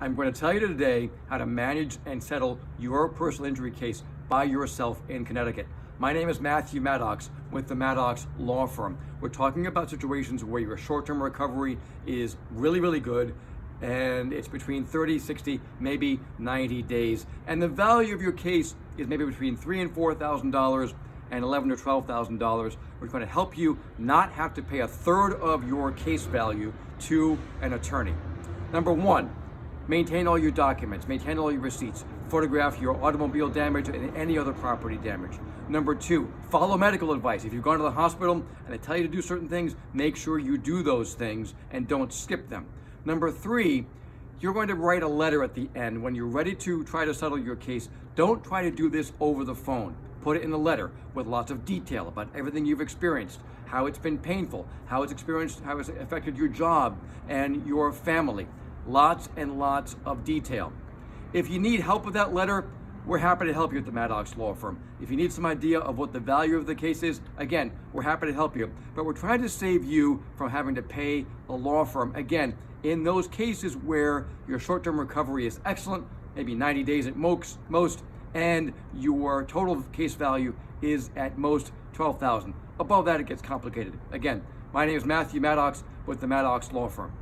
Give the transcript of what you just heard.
I'm going to tell you today how to manage and settle your personal injury case by yourself in Connecticut. My name is Matthew Maddox with the Maddox Law Firm. We're talking about situations where your short-term recovery is really, really good, and it's between 30, 60, maybe 90 days. And the value of your case is maybe between $3,000 and $4,000 and $11,000 to $12,000. We're going to help you not have to pay a third of your case value to an attorney. Number one, maintain all your documents, maintain all your receipts, photograph your automobile damage and any other property damage. Number two, follow medical advice. If you've gone to the hospital and they tell you to do certain things, make sure you do those things and don't skip them. Number three, you're going to write a letter at the end. When you're ready to try to settle your case, don't try to do this over the phone. Put it in the letter with lots of detail about everything you've experienced, how it's been painful, how it's affected your job and your family. Lots and lots of detail. If you need help with that letter, we're happy to help you at the Maddox Law Firm. If you need some idea of what the value of the case is, again, we're happy to help you. But we're trying to save you from having to pay a law firm. Again, in those cases where your short-term recovery is excellent, maybe 90 days at most, and your total case value is at most $12,000. Above that, it gets complicated. Again, my name is Matthew Maddox with the Maddox Law Firm.